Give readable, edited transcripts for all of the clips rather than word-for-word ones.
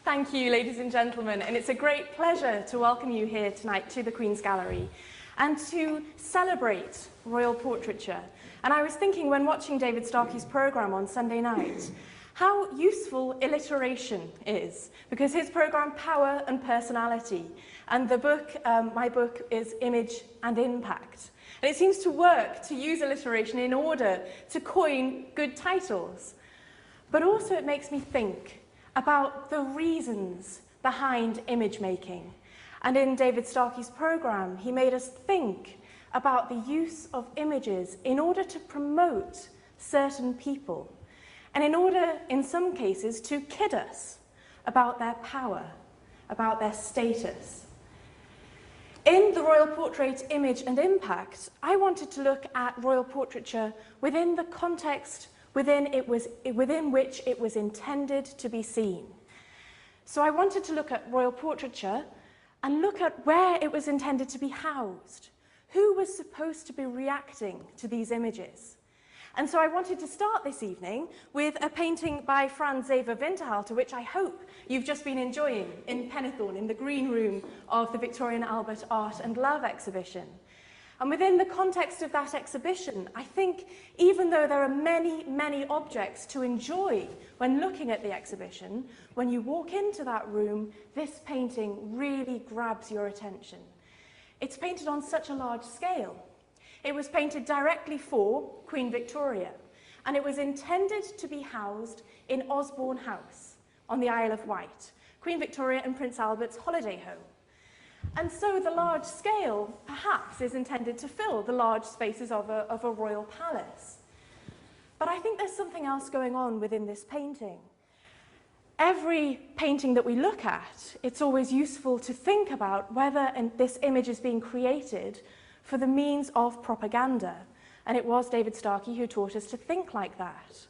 Thank you, ladies and gentlemen, and it's a great pleasure to welcome you here tonight to the Queen's Gallery and to celebrate royal portraiture. And I was thinking when watching David Starkey's programme on Sunday night, how useful alliteration is, because his programme, Power and Personality, and the book, my book, is Image and Impact. And it seems to work to use alliteration in order to coin good titles. But also it makes me think about the reasons behind image making. And in David Starkey's programme, he made us think about the use of images in order to promote certain people, and in order, in some cases, to kid us about their power, about their status. In the Royal Portrait Image and Impact, I wanted to look at royal portraiture within the context within which it was intended to be seen. So I wanted to look at royal portraiture and look at where it was intended to be housed. Who was supposed to be reacting to these images? And so I wanted to start this evening with a painting by Franz Xaver Winterhalter, which I hope you've just been enjoying in Pennethorne, in the green room of the Victoria and Albert Art and Love exhibition. And within the context of that exhibition, I think even though there are many, many objects to enjoy when looking at the exhibition, when you walk into that room, this painting really grabs your attention. It's painted on such a large scale. It was painted directly for Queen Victoria, and it was intended to be housed in Osborne House on the Isle of Wight, Queen Victoria and Prince Albert's holiday home. And so the large scale, perhaps, is intended to fill the large spaces of a royal palace. But I think there's something else going on within this painting. Every painting that we look at, it's always useful to think about whether this image is being created for the means of propaganda. And it was David Starkey who taught us to think like that.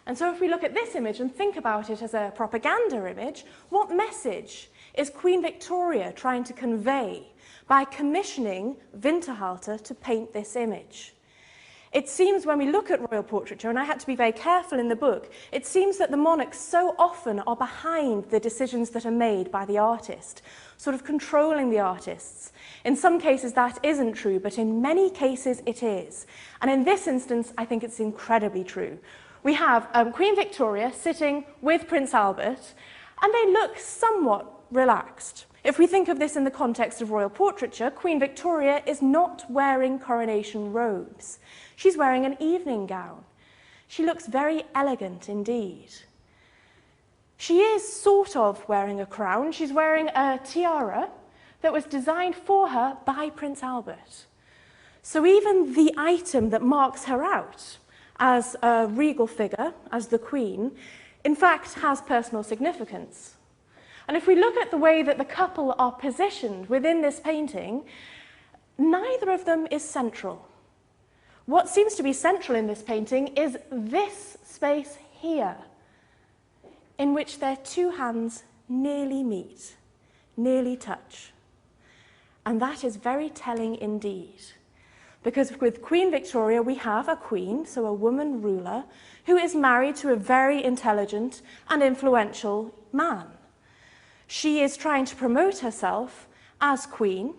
And so if we look at this image and think about it as a propaganda image, what message is Queen Victoria trying to convey by commissioning Winterhalter to paint this image? It seems when we look at royal portraiture, and I had to be very careful in the book, it seems that the monarchs so often are behind the decisions that are made by the artist, sort of controlling the artists. In some cases that isn't true, but in many cases it is. And in this instance, I think it's incredibly true. We have Queen Victoria sitting with Prince Albert, and they look somewhat relaxed. If we think of this in the context of royal portraiture, Queen Victoria is not wearing coronation robes. She's wearing an evening gown. She looks very elegant indeed. She is sort of wearing a crown. She's wearing a tiara that was designed for her by Prince Albert. So even the item that marks her out as a regal figure, as the Queen, in fact has personal significance. And if we look at the way that the couple are positioned within this painting, neither of them is central. What seems to be central in this painting is this space here, in which their two hands nearly meet, nearly touch. And that is very telling indeed. Because with Queen Victoria, we have a queen, so a woman ruler, who is married to a very intelligent and influential man. She is trying to promote herself as queen,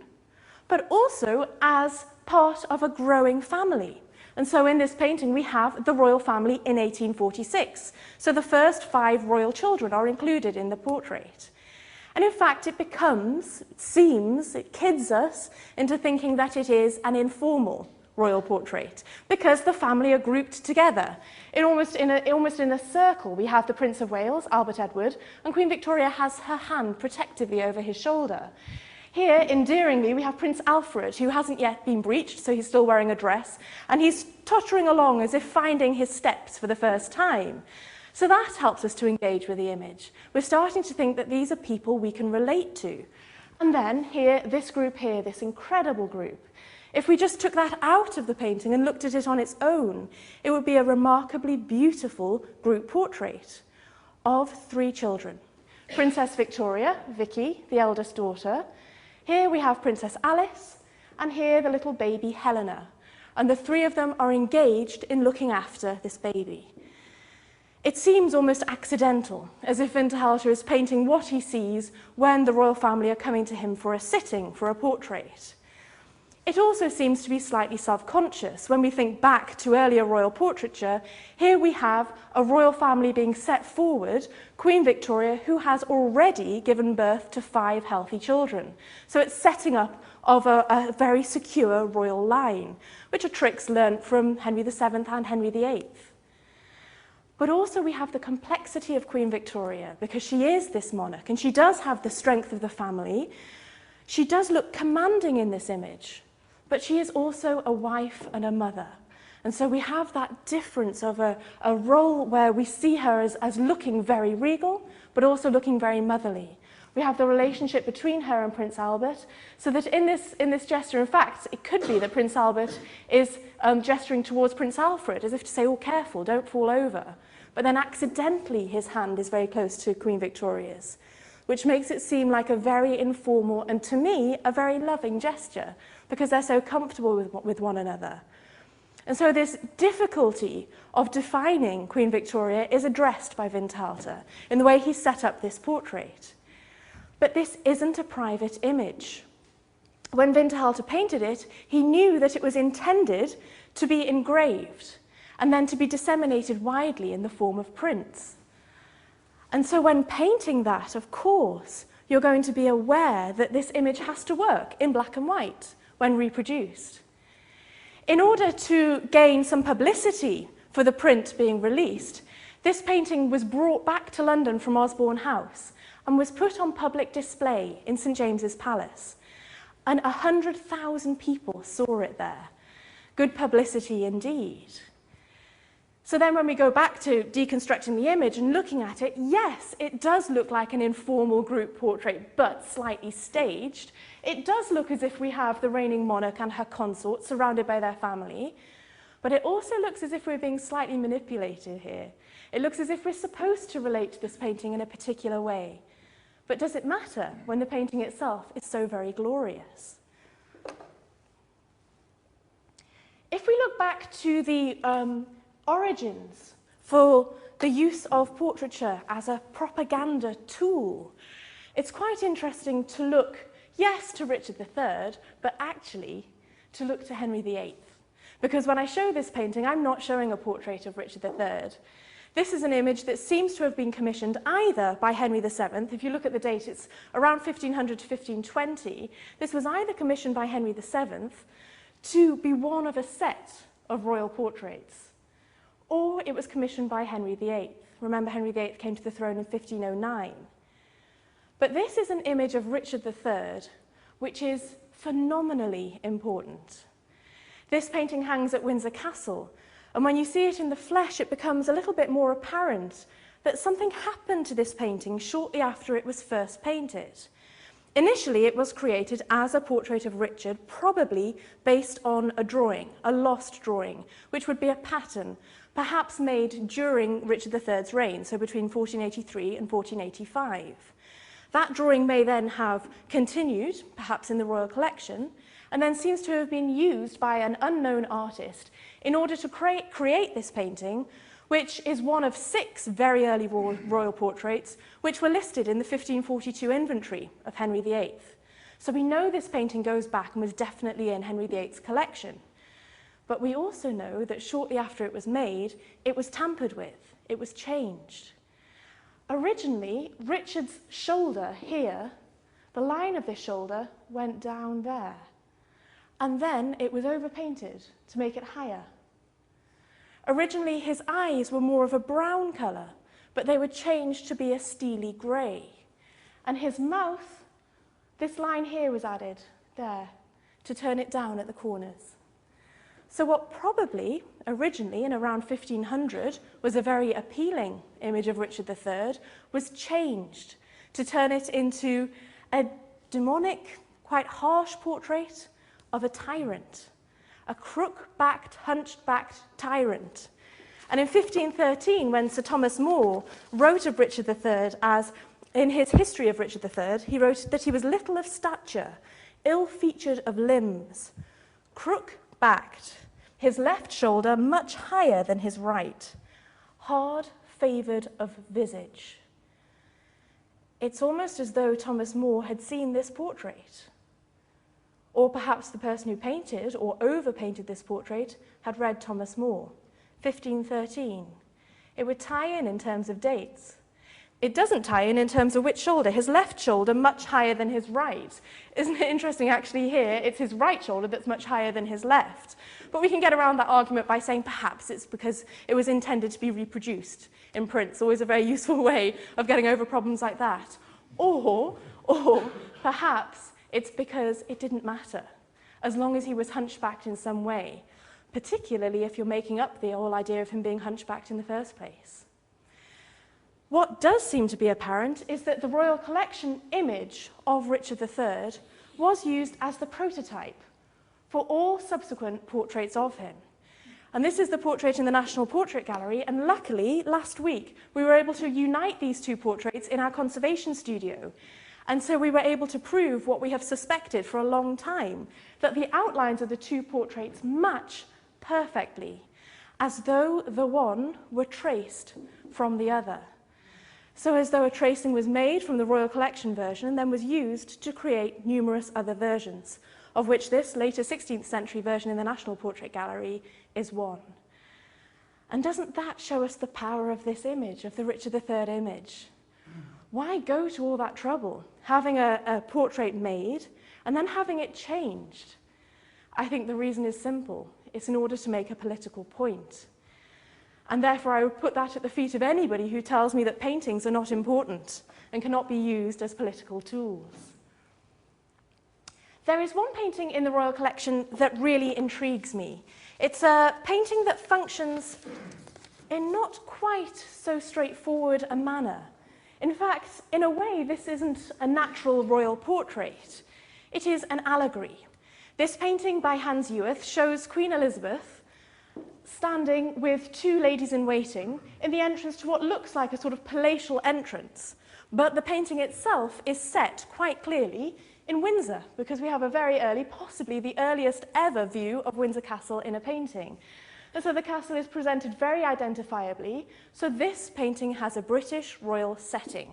but also as part of a growing family. And so in this painting, we have the royal family in 1846. So the first 5 royal children are included in the portrait. And in fact, it kids us into thinking that it is an informal royal portrait, because the family are grouped together. Almost in a circle, we have the Prince of Wales, Albert Edward, and Queen Victoria has her hand protectively over his shoulder. Here, endearingly, we have Prince Alfred, who hasn't yet been breeched, so he's still wearing a dress, and he's tottering along as if finding his steps for the first time. So that helps us to engage with the image. We're starting to think that these are people we can relate to. And then here, this group here, this incredible group, if we just took that out of the painting and looked at it on its own, it would be a remarkably beautiful group portrait of 3 children. Princess Victoria, Vicky, the eldest daughter. Here we have Princess Alice, and here the little baby Helena. And the 3 of them are engaged in looking after this baby. It seems almost accidental, as if Winterhalter is painting what he sees when the royal family are coming to him for a sitting, for a portrait. It also seems to be slightly self-conscious. When we think back to earlier royal portraiture, here we have a royal family being set forward, Queen Victoria, who has already given birth to 5 healthy children. So it's setting up of a very secure royal line, which are tricks learnt from Henry VII and Henry VIII. But also we have the complexity of Queen Victoria, because she is this monarch and she does have the strength of the family. She does look commanding in this image, but she is also a wife and a mother. And so we have that difference of a role where we see her as looking very regal, but also looking very motherly. We have the relationship between her and Prince Albert, so that in this gesture, in fact, it could be that Prince Albert is gesturing towards Prince Alfred, as if to say, oh, careful, don't fall over. But then accidentally his hand is very close to Queen Victoria's, which makes it seem like a very informal and, to me, a very loving gesture, because they're so comfortable with one another. And so this difficulty of defining Queen Victoria is addressed by Winterhalter in the way he set up this portrait. But this isn't a private image. When Winterhalter painted it, he knew that it was intended to be engraved and then to be disseminated widely in the form of prints. And so when painting that, of course, you're going to be aware that this image has to work in black and white when reproduced. In order to gain some publicity for the print being released, this painting was brought back to London from Osborne House and was put on public display in St James's Palace. And 100,000 people saw it there. Good publicity indeed. So then when we go back to deconstructing the image and looking at it, yes, it does look like an informal group portrait, but slightly staged. It does look as if we have the reigning monarch and her consort surrounded by their family, but it also looks as if we're being slightly manipulated here. It looks as if we're supposed to relate to this painting in a particular way. But does it matter when the painting itself is so very glorious? If we look back to the origins for the use of portraiture as a propaganda tool, it's quite interesting to look, yes, to Richard III, but actually to look to Henry VIII. Because when I show this painting, I'm not showing a portrait of Richard III. This is an image that seems to have been commissioned either by Henry VII. If you look at the date, it's around 1500 to 1520. This was either commissioned by Henry VII to be one of a set of royal portraits, or it was commissioned by Henry VIII. Remember, Henry VIII came to the throne in 1509. But this is an image of Richard III, which is phenomenally important. This painting hangs at Windsor Castle, and when you see it in the flesh, it becomes a little bit more apparent that something happened to this painting shortly after it was first painted. Initially, it was created as a portrait of Richard, probably based on a drawing, a lost drawing, which would be a pattern, perhaps made during Richard III's reign, so between 1483 and 1485. That drawing may then have continued, perhaps in the royal collection, and then seems to have been used by an unknown artist in order to create this painting, which is one of 6 very early royal portraits which were listed in the 1542 inventory of Henry VIII. So we know this painting goes back and was definitely in Henry VIII's collection. But we also know that shortly after it was made, it was tampered with, it was changed. Originally, Richard's shoulder here, the line of this shoulder went down there. And then it was overpainted to make it higher. Originally, his eyes were more of a brown colour, but they were changed to be a steely grey. And his mouth, this line here was added there to turn it down at the corners. So what probably, originally in around 1500, was a very appealing image of Richard III, was changed to turn it into a demonic, quite harsh portrait of a tyrant, a crook-backed, hunched-backed tyrant. And in 1513, when Sir Thomas More wrote of Richard III as, in his history of Richard III, he wrote that he was little of stature, ill-featured of limbs, crook-backed, his left shoulder much higher than his right, hard favoured of visage. It's almost as though Thomas More had seen this portrait. Or perhaps the person who painted or overpainted this portrait had read Thomas More, 1513. It would tie in terms of dates. It doesn't tie in terms of which shoulder. His left shoulder much higher than his right. Isn't it interesting, actually, here, it's his right shoulder that's much higher than his left. But we can get around that argument by saying perhaps it's because it was intended to be reproduced in print. It's always a very useful way of getting over problems like that. Or perhaps it's because it didn't matter, as long as he was hunchbacked in some way, particularly if you're making up the whole idea of him being hunchbacked in the first place. What does seem to be apparent is that the Royal Collection image of Richard III was used as the prototype for all subsequent portraits of him. And this is the portrait in the National Portrait Gallery, and luckily, last week, we were able to unite these two portraits in our conservation studio. And so we were able to prove what we have suspected for a long time, that the outlines of the two portraits match perfectly, as though the one were traced from the other. So as though a tracing was made from the Royal Collection version and then was used to create numerous other versions, of which this later 16th century version in the National Portrait Gallery is one. And doesn't that show us the power of this image, of the Richard III image? Why go to all that trouble, having a portrait made and then having it changed? I think the reason is simple. It's in order to make a political point. And therefore, I would put that at the feet of anybody who tells me that paintings are not important and cannot be used as political tools. There is one painting in the Royal Collection that really intrigues me. It's a painting that functions in not quite so straightforward a manner. In fact, in a way, this isn't a natural royal portrait. It is an allegory. This painting by Hans Eweth shows Queen Elizabeth standing with two ladies-in-waiting in the entrance to what looks like a sort of palatial entrance. But the painting itself is set quite clearly in Windsor, because we have a very early, possibly the earliest ever view of Windsor Castle in a painting. And so the castle is presented very identifiably, so this painting has a British royal setting.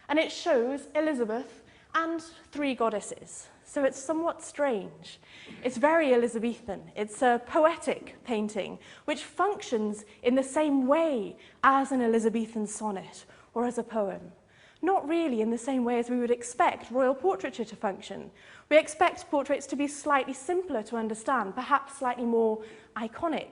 And it shows Elizabeth and three goddesses. So it's somewhat strange. It's very Elizabethan. It's a poetic painting, which functions in the same way as an Elizabethan sonnet or as a poem. Not really in the same way as we would expect royal portraiture to function. We expect portraits to be slightly simpler to understand, perhaps slightly more iconic.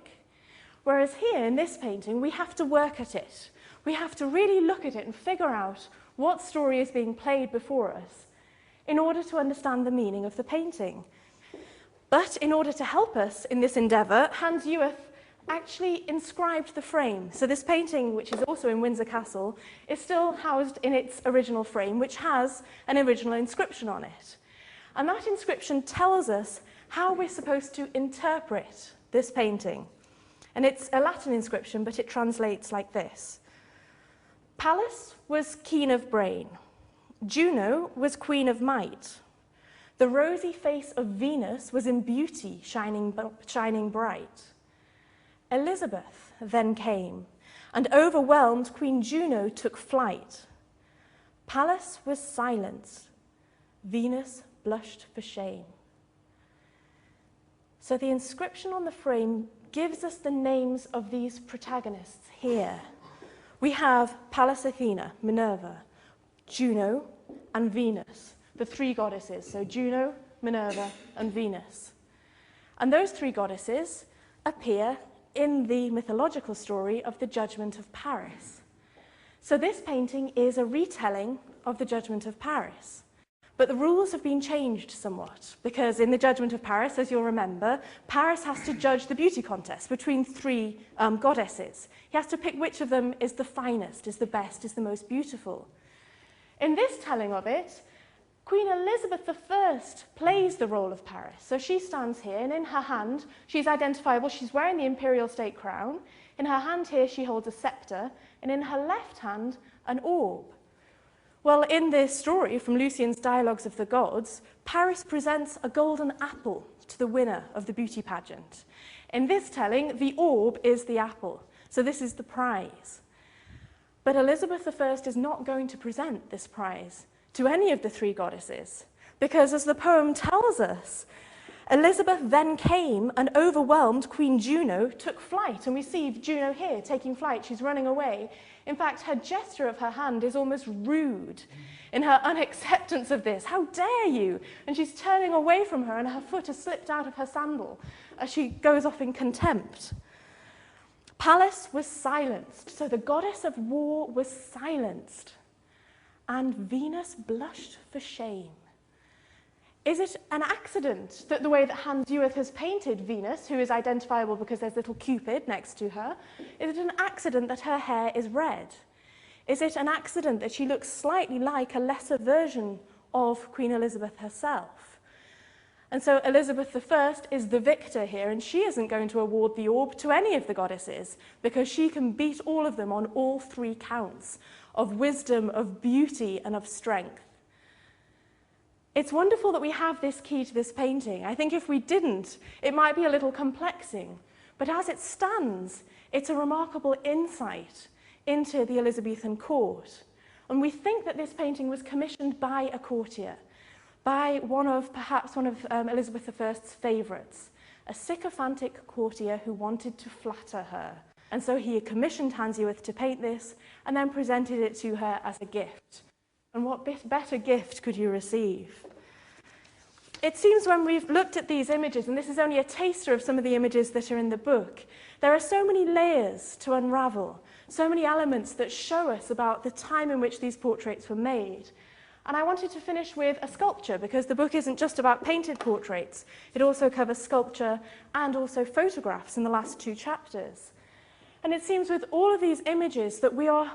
Whereas here in this painting, we have to work at it. We have to really look at it and figure out what story is being played before us in order to understand the meaning of the painting. But in order to help us in this endeavour, Hans Eweth actually inscribed the frame. So this painting, which is also in Windsor Castle, is still housed in its original frame, which has an original inscription on it. And that inscription tells us how we're supposed to interpret this painting. And it's a Latin inscription, but it translates like this. Pallas was keen of brain. Juno was queen of might. The rosy face of Venus was in beauty shining bright. Elizabeth then came, and overwhelmed Queen Juno took flight. Pallas was silent. Venus blushed for shame. So the inscription on the frame gives us the names of these protagonists here. We have Pallas Athena, Minerva, Juno, and Venus, the three goddesses. So Juno, Minerva, and Venus. And those three goddesses appear in the mythological story of the Judgment of Paris. So this painting is a retelling of the Judgment of Paris. But the rules have been changed somewhat, because in the Judgment of Paris, as you'll remember, Paris has to judge the beauty contest between three goddesses. He has to pick which of them is the finest, is the best, is the most beautiful. In this telling of it, Queen Elizabeth I plays the role of Paris. So she stands here, and in her hand, she's identifiable. She's wearing the imperial state crown. In her hand here, she holds a scepter, and in her left hand, an orb. Well, in this story from Lucian's Dialogues of the Gods, Paris presents a golden apple to the winner of the beauty pageant. In this telling, the orb is the apple. So this is the prize. But Elizabeth I is not going to present this prize to any of the three goddesses, because as the poem tells us, Elizabeth then came and overwhelmed Queen Juno, took flight, and we see Juno here taking flight. She's running away. In fact, her gesture of her hand is almost rude in her unacceptance of this. How dare you? And she's turning away from her, and her foot has slipped out of her sandal as she goes off in contempt. Pallas was silenced, so the goddess of war was silenced, and Venus blushed for shame. Is it an accident that the way that Hans Ewith has painted Venus, who is identifiable because there's little Cupid next to her, is it an accident that her hair is red? Is it an accident that she looks slightly like a lesser version of Queen Elizabeth herself? And so Elizabeth I is the victor here, and she isn't going to award the orb to any of the goddesses because she can beat all of them on all three counts of wisdom, of beauty, and of strength. It's wonderful that we have this key to this painting. I think if we didn't, it might be a little complexing. But as it stands, it's a remarkable insight into the Elizabethan court. And we think that this painting was commissioned by a courtier, by perhaps one of Elizabeth I's favourites, a sycophantic courtier who wanted to flatter her. And so he commissioned Hans Ewith to paint this and then presented it to her as a gift. And what better gift could you receive? It seems when we've looked at these images, and this is only a taster of some of the images that are in the book, there are so many layers to unravel, so many elements that show us about the time in which these portraits were made. And I wanted to finish with a sculpture, because the book isn't just about painted portraits. It also covers sculpture and also photographs in the last two chapters. And it seems with all of these images that we are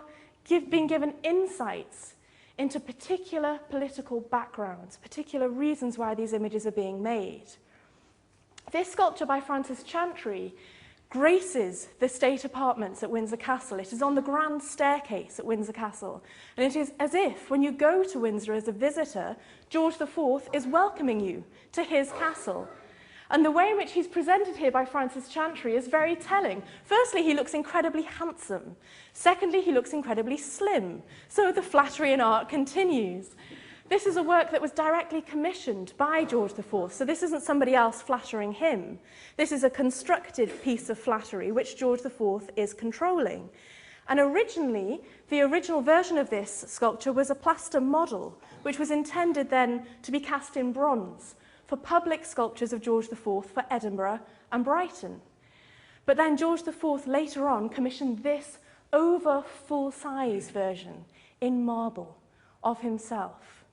being given insights into particular political backgrounds, particular reasons why these images are being made. This sculpture by Francis Chantry graces the state apartments at Windsor Castle. It is on the grand staircase at Windsor Castle, and it is as if, when you go to Windsor as a visitor, George IV is welcoming you to his castle. And the way in which he's presented here by Francis Chantry is very telling. Firstly, he looks incredibly handsome. Secondly, he looks incredibly slim. So the flattery in art continues. This is a work that was directly commissioned by George IV, so this isn't somebody else flattering him. This is a constructed piece of flattery which George IV is controlling. And originally, the original version of this sculpture was a plaster model, which was intended then to be cast in bronze for public sculptures of George IV for Edinburgh and Brighton. But then George IV later on commissioned this over full-size version in marble of himself.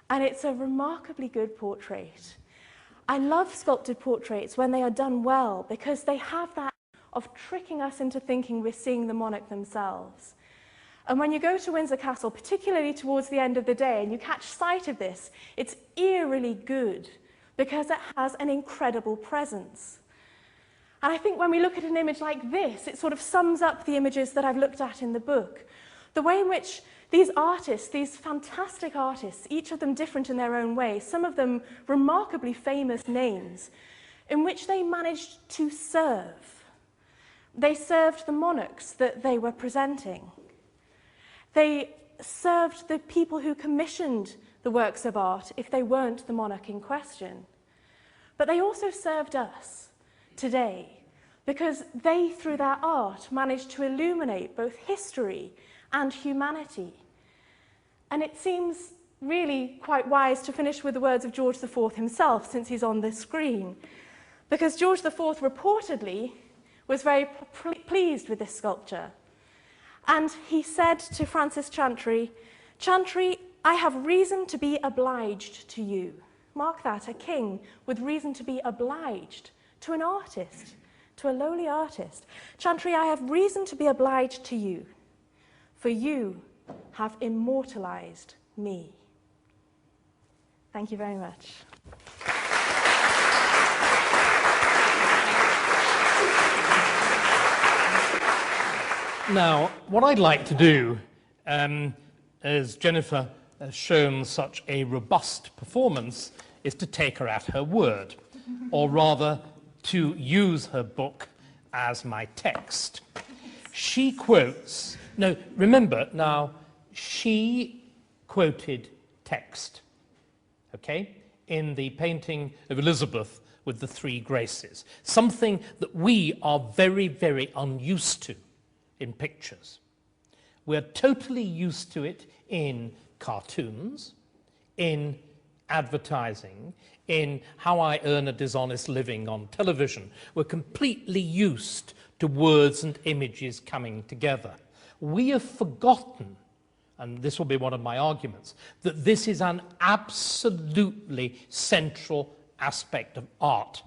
And it's a remarkably good portrait. I love sculpted portraits when they are done well because they have that of tricking us into thinking we're seeing the monarch themselves. And when you go to Windsor Castle, particularly towards the end of the day, and you catch sight of this, it's eerily good because it has an incredible presence. And I think when we look at an image like this, it sort of sums up the images that I've looked at in the book. The way in which these artists, these fantastic artists, each of them different in their own way, some of them remarkably famous names, in which they managed to serve. They served the monarchs that they were presenting. They served the people who commissioned the works of art if they weren't the monarch in question. But they also served us today because they, through their art, managed to illuminate both history and humanity. And it seems really quite wise to finish with the words of George IV himself, since he's on the screen, because George IV reportedly was very pleased with this sculpture. And he said to Francis Chantry, "Chantry, I have reason to be obliged to you." Mark that, a king with reason to be obliged to an artist, to a lowly artist. "Chantry, I have reason to be obliged to you, for you have immortalized me." Thank you very much. Now, what I'd like to do, as Jennifer has shown such a robust performance, is to take her at her word, or rather, to use her book as my text. She quotes, no, remember now, she quoted text, okay, in the painting of Elizabeth with the three graces, something that we are very, very unused to in pictures. We're totally used to it in cartoons, in advertising, in how I earn a dishonest living on television. We're completely used to words and images coming together. We have forgotten, and this will be one of my arguments, that this is an absolutely central aspect of art.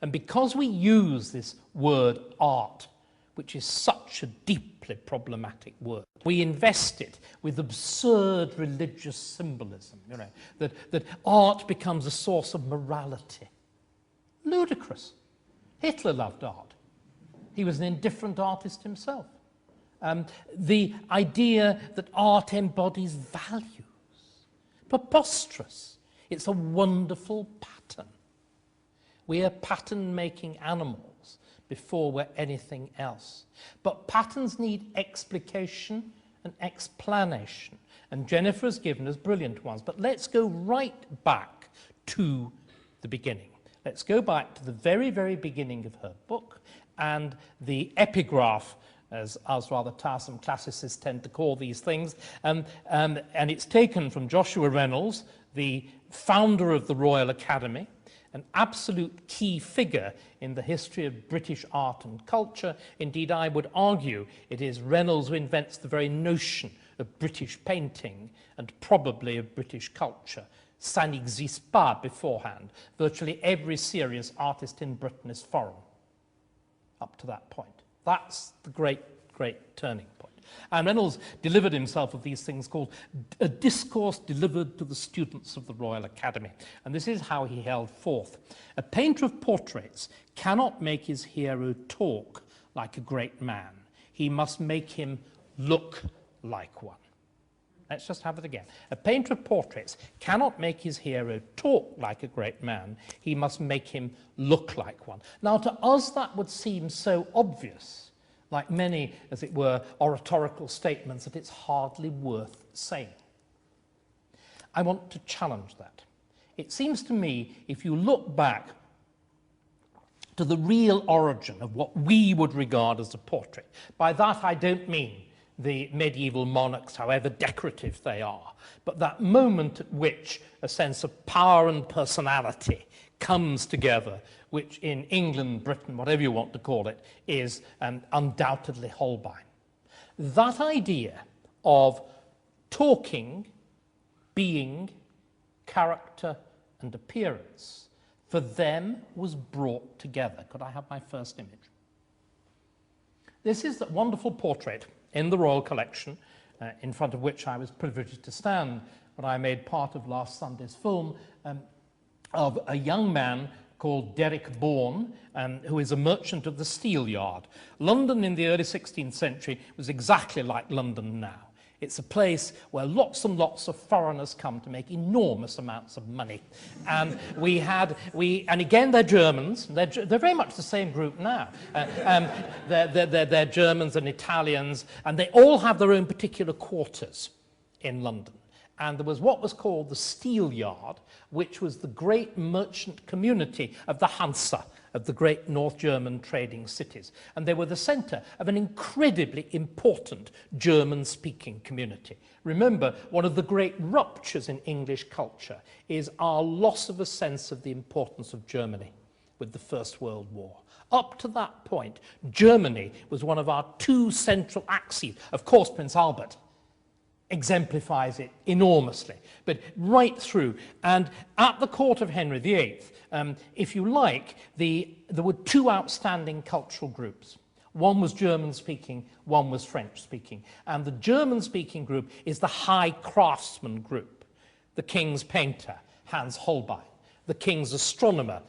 And because we use this word art, which is such a deeply problematic word, we invest it with absurd religious symbolism, you know, that art becomes a source of morality. Ludicrous. Hitler loved art. He was an indifferent artist himself. The idea that art embodies values. Preposterous. It's a wonderful pattern. We are pattern-making animals before we're anything else. But patterns need explication and explanation. And Jennifer has given us brilliant ones. But let's go right back to the beginning. Let's go back to the very, very beginning of her book and the epigraph, as rather tiresome classicists tend to call these things. And it's taken from Joshua Reynolds, the founder of the Royal Academy, an absolute key figure in the history of British art and culture. Indeed, I would argue it is Reynolds who invents the very notion of British painting and probably of British culture. Ça n'existe pas beforehand. Virtually every serious artist in Britain is foreign up to that point. That's the great, great turning point. And Reynolds delivered himself of these things called a discourse delivered to the students of the Royal Academy. And this is how he held forth. A painter of portraits cannot make his hero talk like a great man. He must make him look like one. Let's just have it again. A painter of portraits cannot make his hero talk like a great man. He must make him look like one. Now, to us, that would seem so obvious, like many, as it were, oratorical statements, that it's hardly worth saying. I want to challenge that. It seems to me, if you look back to the real origin of what we would regard as a portrait, by that I don't mean the medieval monarchs, however decorative they are, but that moment at which a sense of power and personality comes together, which in England, Britain, whatever you want to call it, is undoubtedly Holbein. That idea of talking, being, character, and appearance, for them was brought together. Could I have my first image? This is that wonderful portrait in the Royal Collection, in front of which I was privileged to stand when I made part of last Sunday's film, of a young man called Derek Bourne, who is a merchant of the steel yard. London in the early 16th century was exactly like London now. It's a place where lots and lots of foreigners come to make enormous amounts of money. And and again, they're Germans. They're very much the same group now. They're Germans and Italians, and they all have their own particular quarters in London. And there was what was called the Steel Yard, which was the great merchant community of the Hansa, of the great North German trading cities. And they were the center of an incredibly important German-speaking community. Remember, one of the great ruptures in English culture is our loss of a sense of the importance of Germany with the First World War. Up to that point, Germany was one of our two central axes. Of course, Prince Albert exemplifies it enormously, but right through. And at the court of Henry VIII, if you like, there were two outstanding cultural groups. One was German-speaking, one was French-speaking. And the German-speaking group is the high craftsman group. The king's painter, Hans Holbein. The king's astronomer,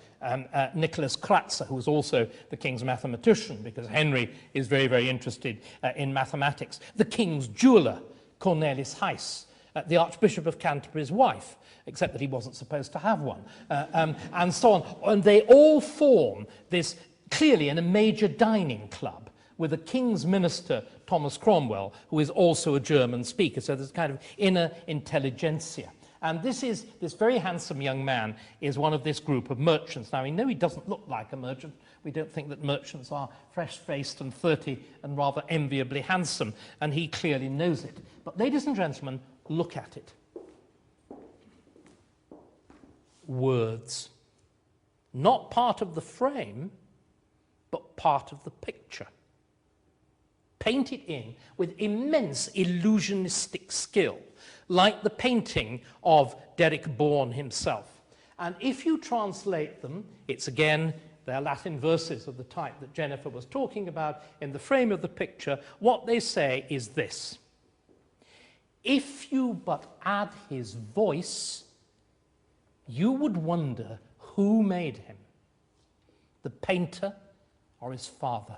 Nicholas Kratzer, who was also the king's mathematician, because Henry is very, very interested in mathematics. The king's jeweller, Cornelis Heiss, the Archbishop of Canterbury's wife, except that he wasn't supposed to have one, and so on. And they all form this, clearly in a major dining club, with a king's minister, Thomas Cromwell, who is also a German speaker. So there's kind of inner intelligentsia. And this very handsome young man is one of this group of merchants. Now, we know he doesn't look like a merchant. We don't think that merchants are fresh-faced and 30 and rather enviably handsome, and he clearly knows it. But ladies and gentlemen, look at it. Words. Not part of the frame, but part of the picture. Painted in with immense illusionistic skill, like the painting of Derek Bourne himself. And if you translate them, it's again, they're Latin verses of the type that Jennifer was talking about in the frame of the picture. What they say is this: if you but add his voice, you would wonder who made him, the painter or his father.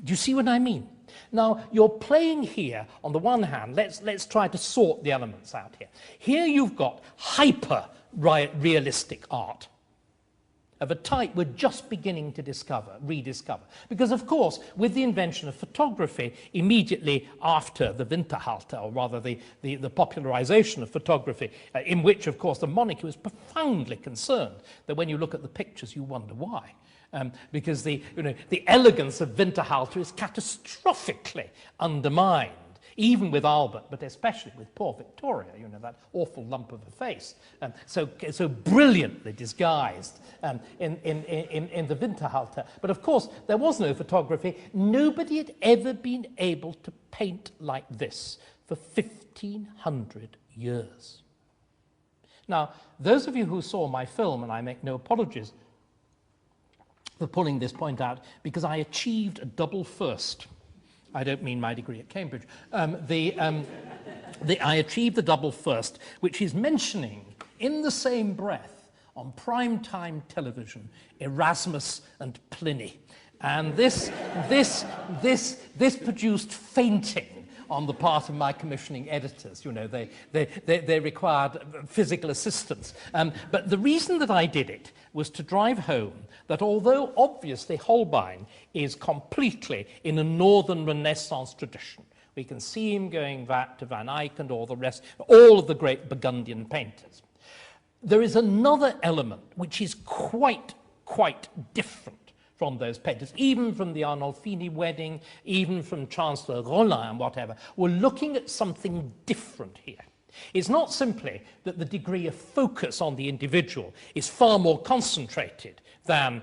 Do you see what I mean? Now, you're playing here, on the one hand, let's try to sort the elements out here. Here you've got hyper-realistic art of a type we're just beginning to rediscover. Because, of course, with the invention of photography, immediately after the Winterhalter, or rather the popularization of photography, in which, of course, the monarchy was profoundly concerned that when you look at the pictures, you wonder why. Because the elegance of Winterhalter is catastrophically undermined, even with Albert, but especially with poor Victoria, that awful lump of a face, so brilliantly disguised in the Winterhalter. But of course, there was no photography. Nobody had ever been able to paint like this for 1,500 years. Now, those of you who saw my film, and I make no apologies for pulling this point out, because I achieved a double first. I don't mean my degree at Cambridge. I achieved the double first, which is mentioning in the same breath on primetime television Erasmus and Pliny. And this produced fainting on the part of my commissioning editors. They required physical assistance. But the reason that I did it was to drive home that although obviously Holbein is completely in a Northern Renaissance tradition, we can see him going back to Van Eyck and all the rest, all of the great Burgundian painters, there is another element which is quite different from those painters, even from the Arnolfini wedding, even from Chancellor Rollin and whatever. We're looking at something different here. It's not simply that the degree of focus on the individual is far more concentrated than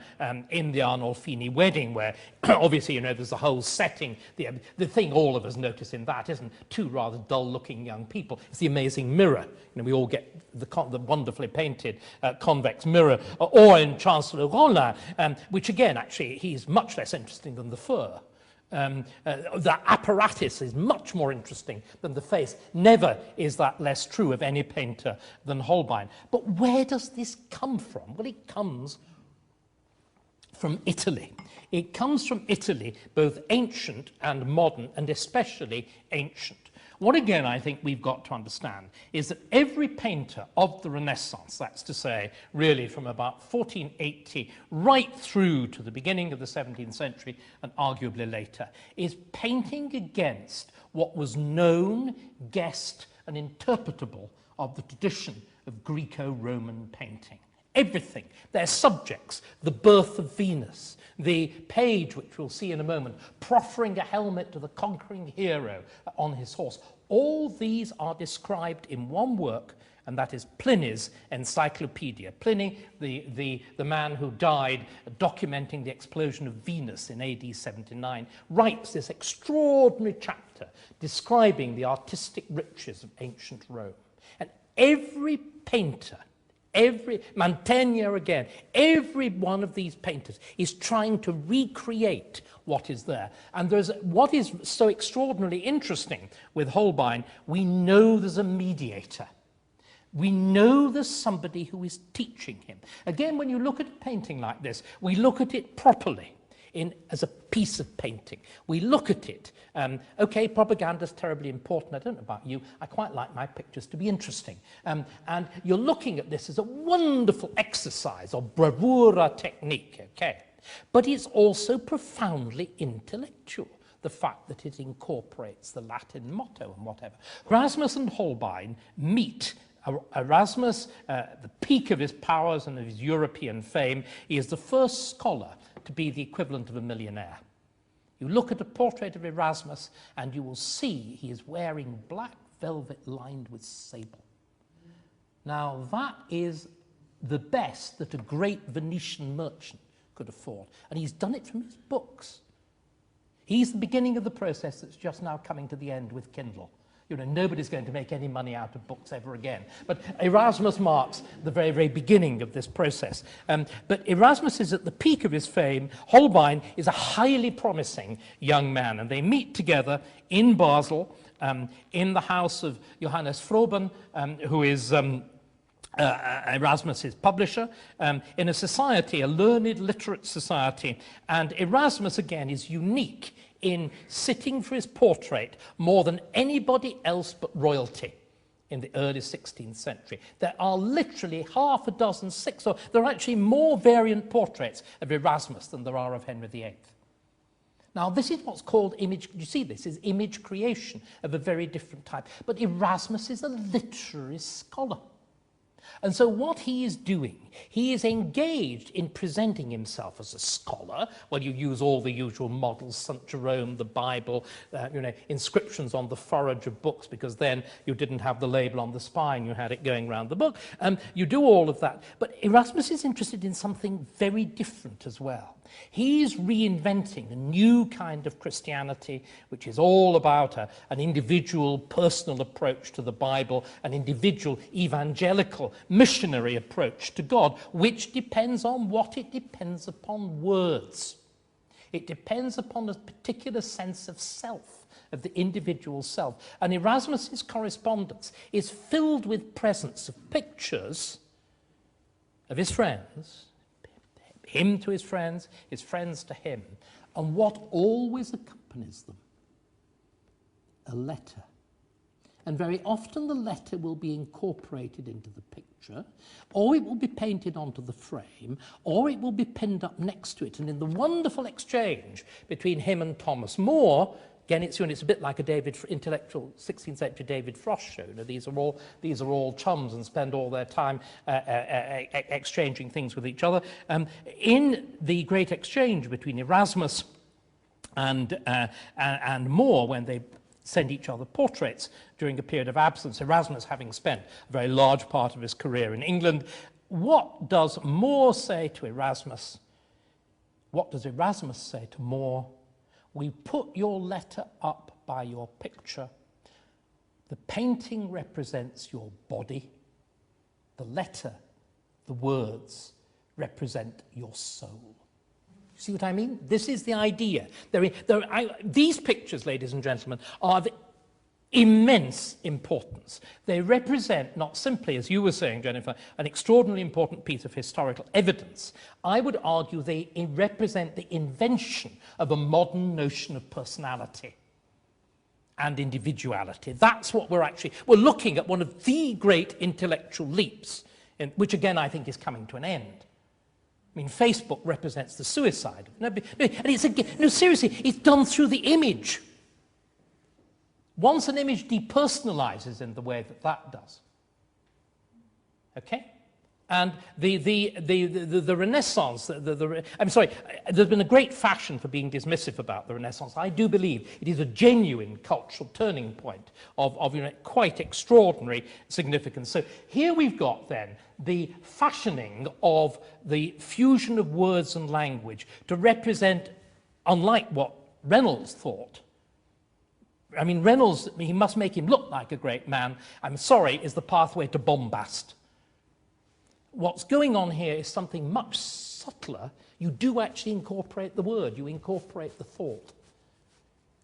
in the Arnolfini wedding, where obviously, there's a whole setting. The thing all of us notice in that isn't two rather dull-looking young people. It's the amazing mirror. We all get the wonderfully painted convex mirror. Or in Chancellor Rollin, which again, actually, he's much less interesting than the fur. The apparatus is much more interesting than the face. Never is that less true of any painter than Holbein. But where does this come from? Well, it comes from Italy. It comes from Italy, both ancient and modern, and especially ancient. What again I think we've got to understand is that every painter of the Renaissance, that's to say really from about 1480 right through to the beginning of the 17th century and arguably later, is painting against what was known, guessed and interpretable of the tradition of Greco-Roman painting. Everything, their subjects, the birth of Venus, the page, which we'll see in a moment, proffering a helmet to the conquering hero on his horse. All these are described in one work, and that is Pliny's Encyclopedia. Pliny, the man who died documenting the explosion of Venus in AD 79, writes this extraordinary chapter describing the artistic riches of ancient Rome. And every painter, Mantegna again, every one of these painters is trying to recreate what is there. And what is so extraordinarily interesting with Holbein, we know there's a mediator. We know there's somebody who is teaching him. Again, when you look at a painting like this, we look at it properly as a piece of painting. We look at it. Okay, propaganda's terribly important. I don't know about you. I quite like my pictures to be interesting. And you're looking at this as a wonderful exercise of bravura technique, okay? But it's also profoundly intellectual, the fact that it incorporates the Latin motto and whatever. Erasmus and Holbein meet. Erasmus, the peak of his powers and of his European fame, he is the first scholar to be the equivalent of a millionaire. You look at a portrait of Erasmus and you will see he is wearing black velvet lined with sable. Now that is the best that a great Venetian merchant could afford, and he's done it from his books. He's the beginning of the process that's just now coming to the end with Kindle. You know, nobody's going to make any money out of books ever again. But Erasmus marks the very, very beginning of this process. But Erasmus is at the peak of his fame. Holbein is a highly promising young man, and they meet together in Basel, in the house of Johannes Froben, who is Erasmus's publisher, in a society, a learned, literate society. And Erasmus, again, is unique in sitting for his portrait more than anybody else but royalty in the early 16th century. There are literally half a dozen, there are actually more variant portraits of Erasmus than there are of Henry VIII. Now, this is what's called image, you see this, is image creation of a very different type. But Erasmus is a literary scholar. And so what he is doing, he is engaged in presenting himself as a scholar. Well, you use all the usual models, St. Jerome, the Bible, inscriptions on the forage of books, because then you didn't have the label on the spine, you had it going around the book. You do all of that. But Erasmus is interested in something very different as well. He's reinventing a new kind of Christianity, which is all about an individual, personal approach to the Bible, an individual, evangelical, missionary approach to God, which depends on what? It depends upon words. It depends upon a particular sense of self, of the individual self. And Erasmus's correspondence is filled with presents of pictures of his friends, him to his friends to him. And what always accompanies them? A letter. And very often the letter will be incorporated into the picture, or it will be painted onto the frame, or it will be pinned up next to it. And in the wonderful exchange between him and Thomas More, again, it's a bit like a intellectual 16th century David Frost show. You know, these are all chums and spend all their time exchanging things with each other. In the great exchange between Erasmus and More, when they send each other portraits during a period of absence, Erasmus having spent a very large part of his career in England, what does More say to Erasmus? What does Erasmus say to More? We put your letter up by your picture. The painting represents your body. The letter, the words, represent your soul. See what I mean? This is the idea. These pictures, ladies and gentlemen, are of immense importance. They represent not simply, as you were saying, Jennifer, an extraordinarily important piece of historical evidence. I would argue they represent the invention of a modern notion of personality and individuality. That's what we're looking at, one of the great intellectual leaps, which again I think is coming to an end. I mean, Facebook represents the suicide. And seriously, it's done through the image. Once an image depersonalizes in the way that does. Okay? And the Renaissance, I'm sorry, there's been a great fashion for being dismissive about the Renaissance. I do believe it is a genuine cultural turning point of quite extraordinary significance. So here we've got then the fashioning of the fusion of words and language to represent, unlike what Reynolds thought. I mean, Reynolds, he must make him look like a great man, I'm sorry, is the pathway to bombast. What's going on here is something much subtler. You do actually incorporate the word, you incorporate the thought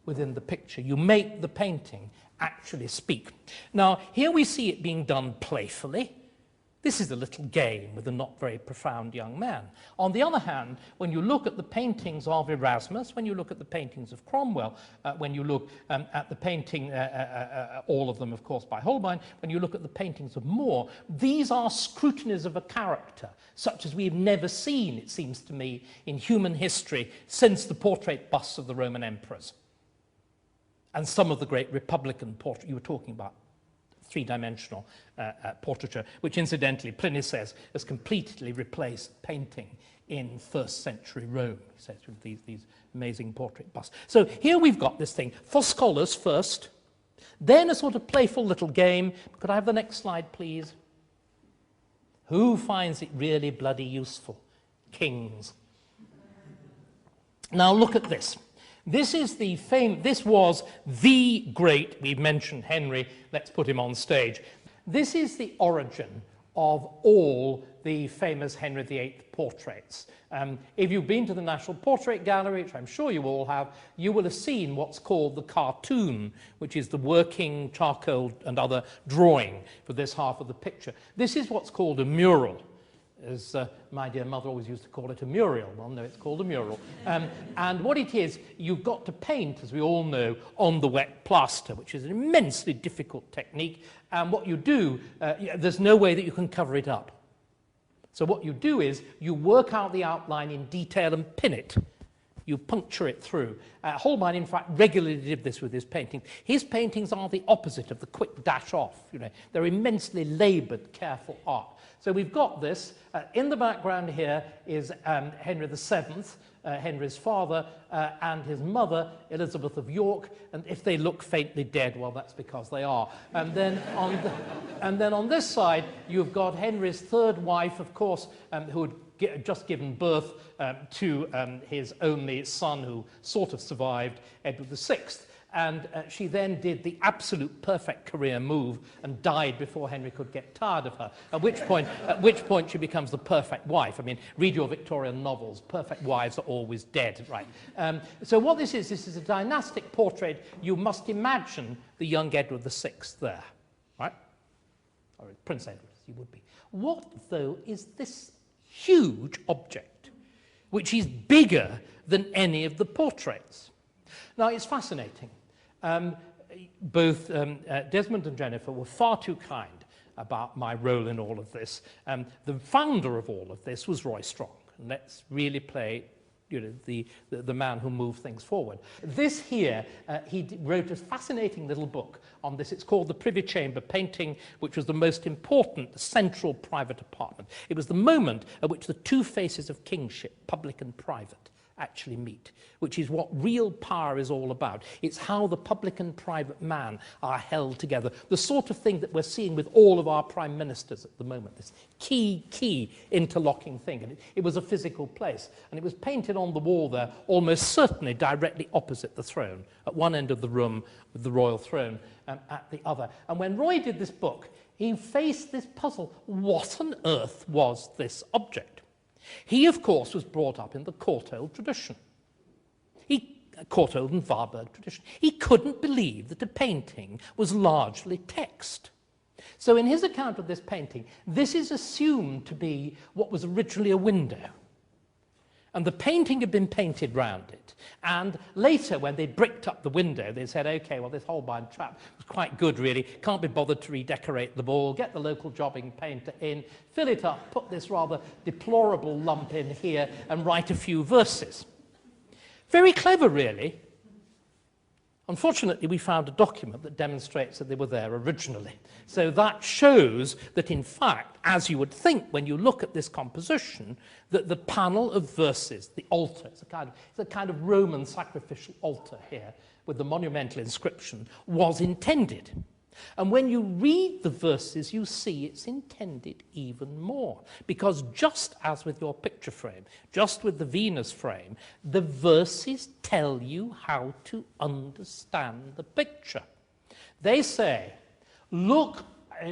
within the picture. You make the painting actually speak. Now, here we see it being done playfully. This is a little game with a not very profound young man. On the other hand, when you look at the paintings of Erasmus, when you look at the paintings of Cromwell, when you look at the painting, all of them, of course, by Holbein, when you look at the paintings of Moore, these are scrutinies of a character, such as we've never seen, it seems to me, in human history since the portrait busts of the Roman emperors. And some of the great Republican portraits you were talking about, three-dimensional portraiture, which incidentally Pliny says has completely replaced painting in first century Rome, he says, with these amazing portrait busts. So here we've got this thing for scholars first, then a sort of playful little game. Could I have the next slide, please? Who finds it really bloody useful? Kings. Now look at this. This was the great, we've mentioned Henry, let's put him on stage. This is the origin of all the famous Henry VIII portraits. If you've been to the National Portrait Gallery, which I'm sure you all have, you will have seen what's called the cartoon, which is the working charcoal and other drawing for this half of the picture. This is what's called a mural. As my dear mother always used to call it, a mural. Well, no, it's called a mural. And what it is, you've got to paint, as we all know, on the wet plaster, which is an immensely difficult technique. And what you do, there's no way that you can cover it up. So what you do is you work out the outline in detail and pin it. You puncture it through. Holbein, in fact, regularly did this with his paintings. His paintings are the opposite of the quick dash off. You know, they're immensely laboured, careful art. So we've got this. In the background here is Henry VII, Henry's father, and his mother, Elizabeth of York. And if they look faintly dead, well, that's because they are. And then on this side, you've got Henry's third wife, of course, who had just given birth to his only son, who sort of survived, Edward VI. And she then did the absolute perfect career move and died before Henry could get tired of her, at which point she becomes the perfect wife. I mean, read your Victorian novels. Perfect wives are always dead, right? So what this is a dynastic portrait. You must imagine the young Edward VI there, right? Or Prince Edward, as he would be. What, though, is this huge object, which is bigger than any of the portraits? Now, it's fascinating. Both Desmond and Jennifer were far too kind about my role in all of this. The founder of all of this was Roy Strong. And let's really play, you know, the man who moved things forward. This here, he wrote a fascinating little book on this. It's called The Privy Chamber Painting, which was the most important central private apartment. It was the moment at which the two faces of kingship, public and private, actually meet, which is what real power is all about. It's how the public and private man are held together. The sort of thing that we're seeing with all of our prime ministers at the moment, this key interlocking thing. And it was a physical place. And it was painted on the wall there, almost certainly directly opposite the throne, at one end of the room with the royal throne at the other. And when Roy did this book, he faced this puzzle. What on earth was this object? He, of course, was brought up in the Courtauld tradition. Courtauld and Warburg tradition. He couldn't believe that a painting was largely text. So in his account of this painting, this is assumed to be what was originally a window. And the painting had been painted round it. And later, when they bricked up the window, they said, OK, well, this Holbein chap was quite good, really. Can't be bothered to redecorate the wall. Get the local jobbing painter in, fill it up, put this rather deplorable lump in here, and write a few verses. Very clever, really. Unfortunately, we found a document that demonstrates that they were there originally. So that shows that, in fact, as you would think when you look at this composition, that the panel of verses, the altar, it's a kind of Roman sacrificial altar here with the monumental inscription, was intended. And when you read the verses, you see it's intended even more. Because just as with your picture frame, just with the Venus frame, the verses tell you how to understand the picture. They say, look,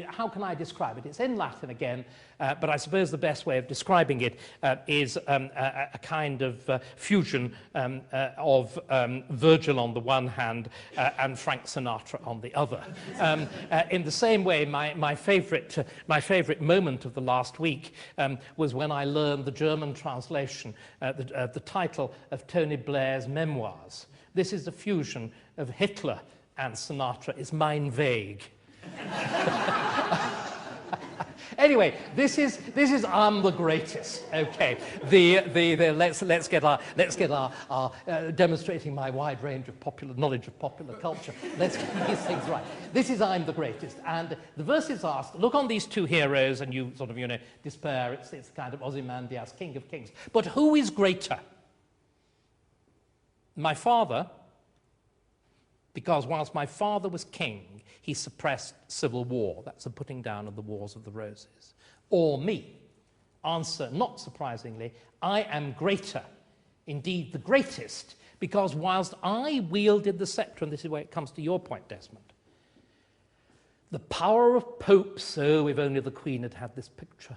how can I describe it? It's in Latin again, but I suppose the best way of describing it is a kind of fusion of Virgil on the one hand and Frank Sinatra on the other. In the same way, my favourite moment of the last week was when I learned the German translation, the title of Tony Blair's memoirs. This is a fusion of Hitler and Sinatra. It's Mein Weg. Anyway, this is I'm the greatest. Okay, let's get our demonstrating my wide range of knowledge of popular culture. Let's get these things right. This is I'm the greatest, and the verse is asked. Look on these two heroes, and you sort of despair. It's kind of Ozymandias, King of Kings. But who is greater? My father. Because whilst my father was king, he suppressed civil war. That's the putting down of the Wars of the Roses. Or me. Answer, not surprisingly, I am greater, indeed the greatest, because whilst I wielded the sceptre, and this is where it comes to your point, Desmond, the power of popes, oh, if only the Queen had had this picture.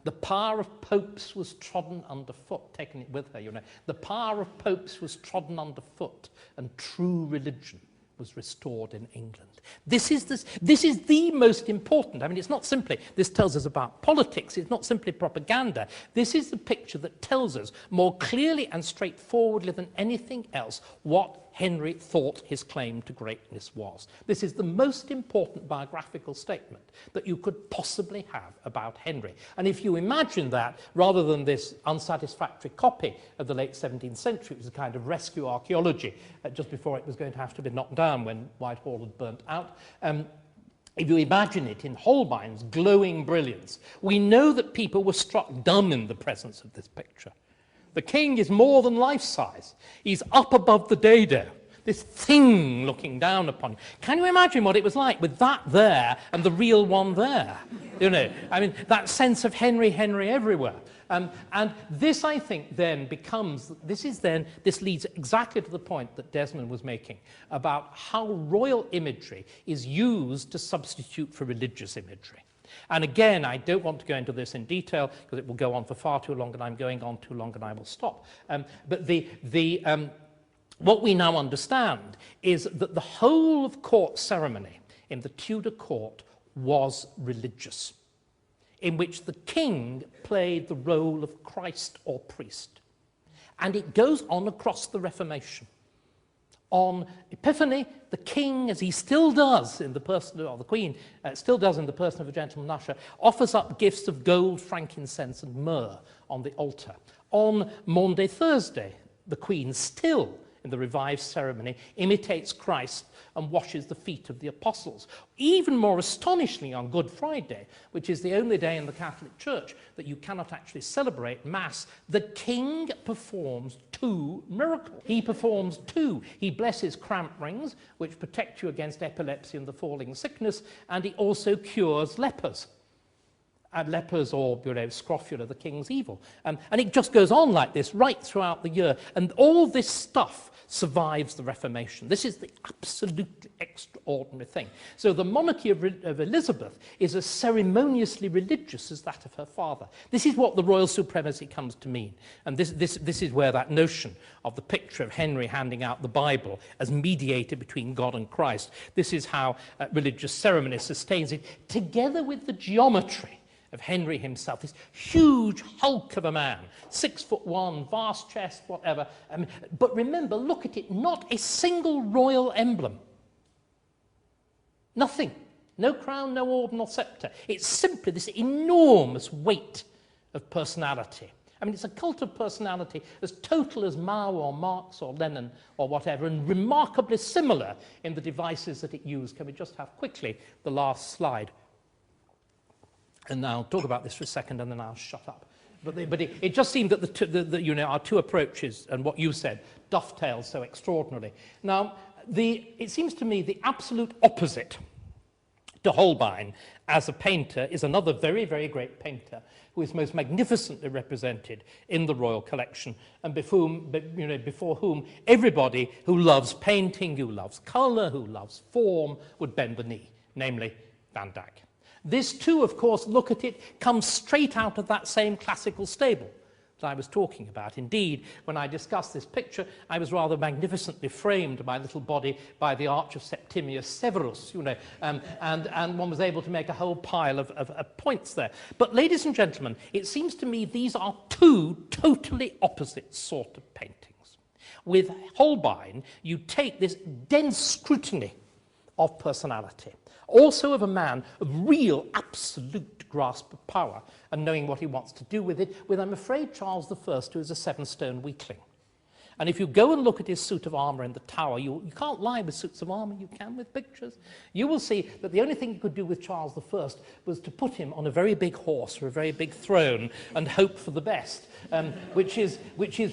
The power of popes was trodden underfoot, taking it with her, The power of popes was trodden underfoot, and true religion was restored in England. This is the most important. I mean, it's not simply, this tells us about politics, it's not simply propaganda. This is the picture that tells us more clearly and straightforwardly than anything else what Henry thought his claim to greatness was. This is the most important biographical statement that you could possibly have about Henry. And if you imagine that, rather than this unsatisfactory copy of the late 17th century, it was a kind of rescue archaeology just before it was going to have to be knocked down when Whitehall had burnt out. If you imagine it in Holbein's glowing brilliance, we know that people were struck dumb in the presence of this picture. The king is more than life-size. He's up above the dado, this thing looking down upon you. Can you imagine what it was like with that there and the real one there? I mean, that sense of Henry everywhere. And this, I think, then becomes, this leads exactly to the point that Desmond was making about how royal imagery is used to substitute for religious imagery. And again, I don't want to go into this in detail because it will go on for far too long and I'm going on too long and I will stop. But what we now understand is that the whole of court ceremony in the Tudor court was religious, in which the king played the role of Christ or priest. And it goes on across the Reformation. On Epiphany, the king, as he still does in the person of the Queen, still does in the person of a gentleman usher, offers up gifts of gold, frankincense, and myrrh on the altar. On Maundy Thursday, the Queen still, in the revived ceremony, imitates Christ and washes the feet of the apostles. Even more astonishingly, on Good Friday, which is the only day in the Catholic Church that you cannot actually celebrate Mass, the king performs 2 miracles. He performs 2. He blesses cramp rings, which protect you against epilepsy and the falling sickness, and he also cures lepers. And lepers, or scrofula, the king's evil. And it just goes on like this right throughout the year. And all this stuff survives the Reformation. This is the absolutely extraordinary thing. So the monarchy of Elizabeth is as ceremoniously religious as that of her father. This is what the royal supremacy comes to mean. And this is where that notion of the picture of Henry handing out the Bible as mediator between God and Christ, this is how religious ceremony sustains it, together with the geometry of Henry himself, this huge hulk of a man, 6'1", vast chest, whatever. But remember, look at it, not a single royal emblem. Nothing. No crown, no order, nor sceptre. It's simply this enormous weight of personality. I mean, it's a cult of personality as total as Mao or Marx or Lenin or whatever, and remarkably similar in the devices that it used. Can we just have quickly the last slide? And I'll talk about this for a second, and then I'll shut up. But it just seemed that our 2 approaches and what you said dovetailed so extraordinarily. Now, it seems to me the absolute opposite to Holbein as a painter is another very, very great painter who is most magnificently represented in the royal collection, and before whom everybody who loves painting, who loves colour, who loves form, would bend the knee, namely Van Dyck. This too, of course, look at it, comes straight out of that same classical stable that I was talking about. Indeed, when I discussed this picture, I was rather magnificently framed, my little body, by the arch of Septimius Severus, you know, and one was able to make a whole pile of points there. But, ladies and gentlemen, it seems to me these are two totally opposite sort of paintings. With Holbein, you take this dense scrutiny of personality, also of a man of real, absolute grasp of power and knowing what he wants to do with it, with, I'm afraid, Charles I, who is a 7-stone weakling. And if you go and look at his suit of armour in the Tower, you can't lie with suits of armour, you can with pictures. You will see that the only thing you could do with Charles I was to put him on a very big horse or a very big throne and hope for the best, which is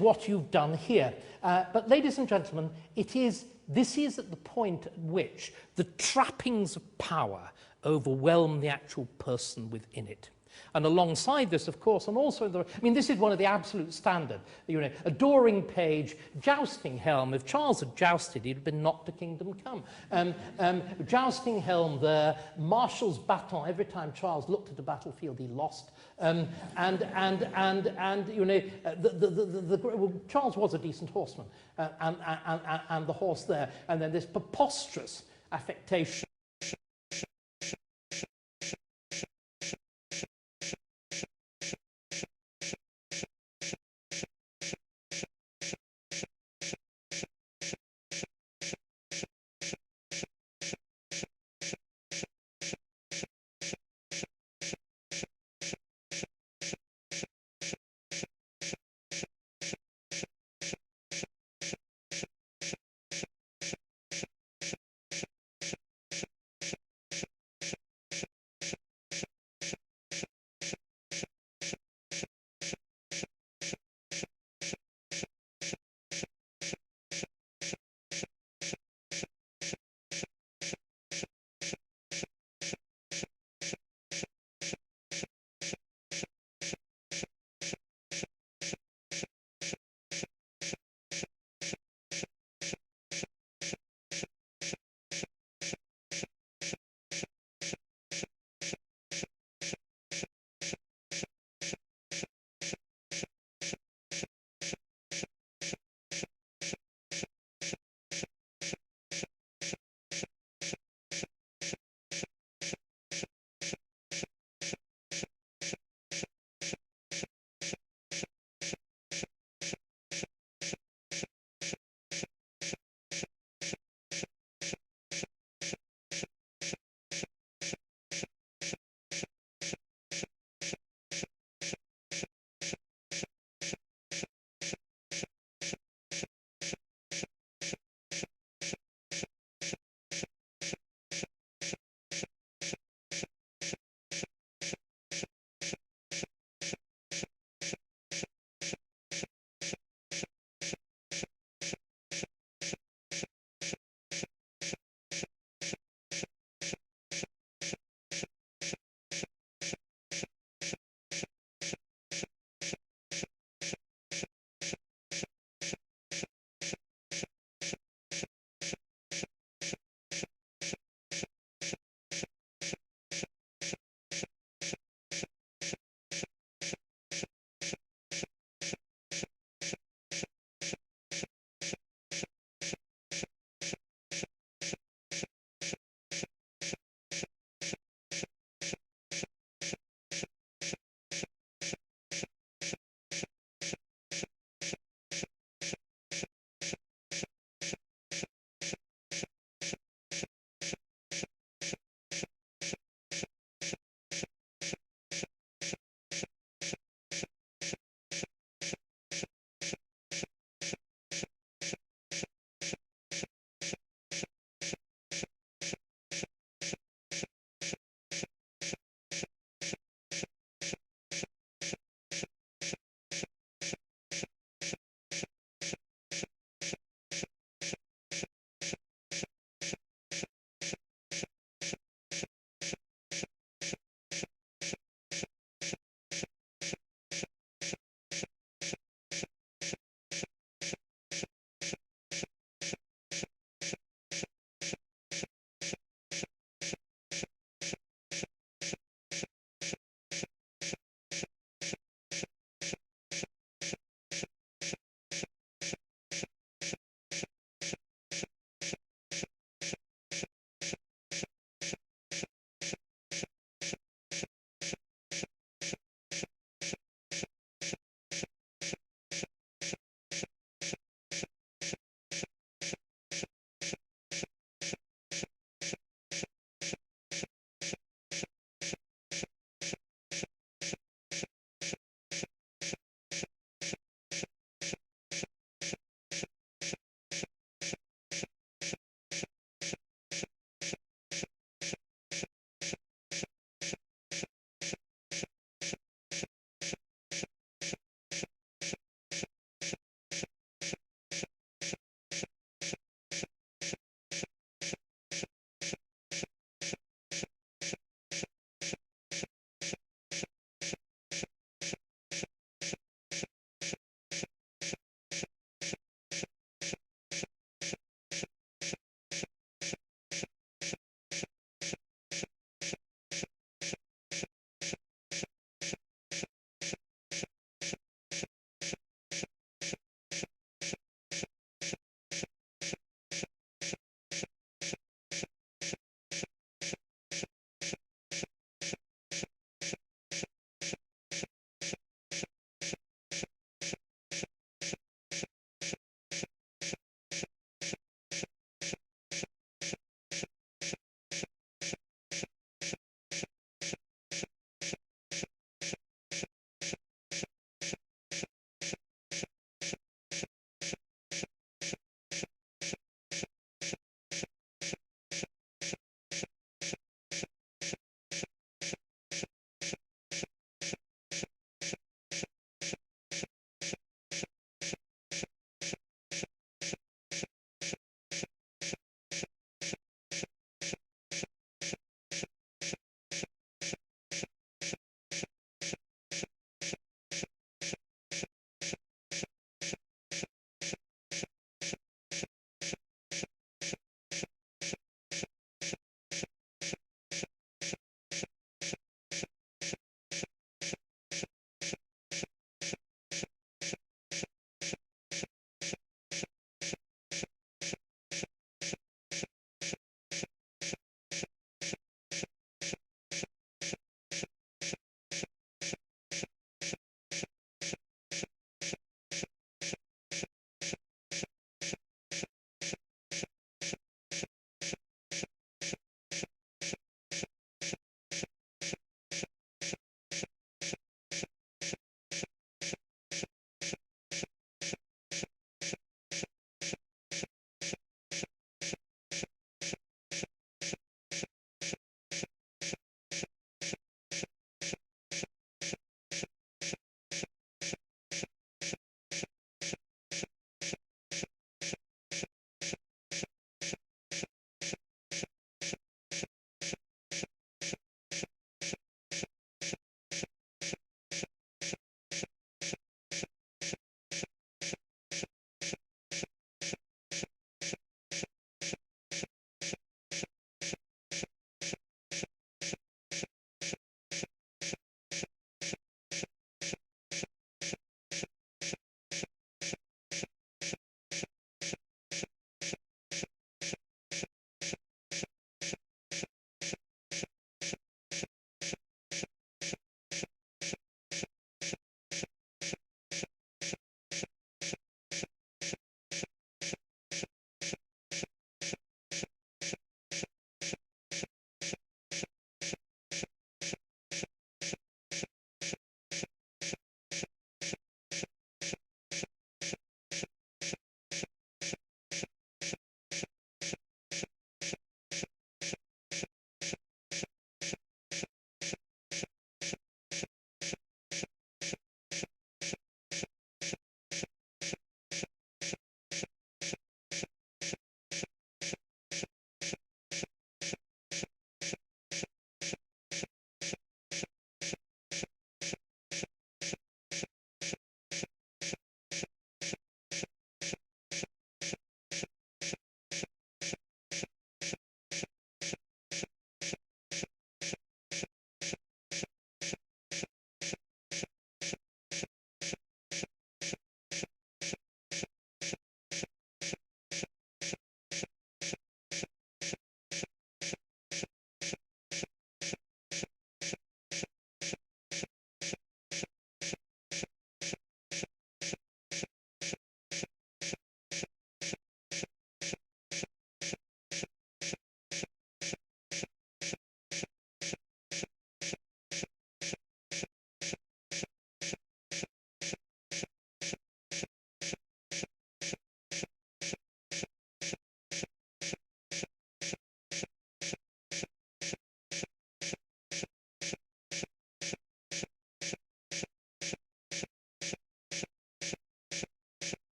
what you've done here. But, ladies and gentlemen, this is at the point at which the trappings of power overwhelm the actual person within it. And alongside this, of course, and also, this is one of the absolute standard, you know, adoring page, jousting helm. If Charles had jousted, he'd have been knocked to kingdom come. Jousting helm there, marshal's baton. Every time Charles looked at the battlefield, he lost. You know, well, Charles was a decent horseman, and the horse there, and then this preposterous affectation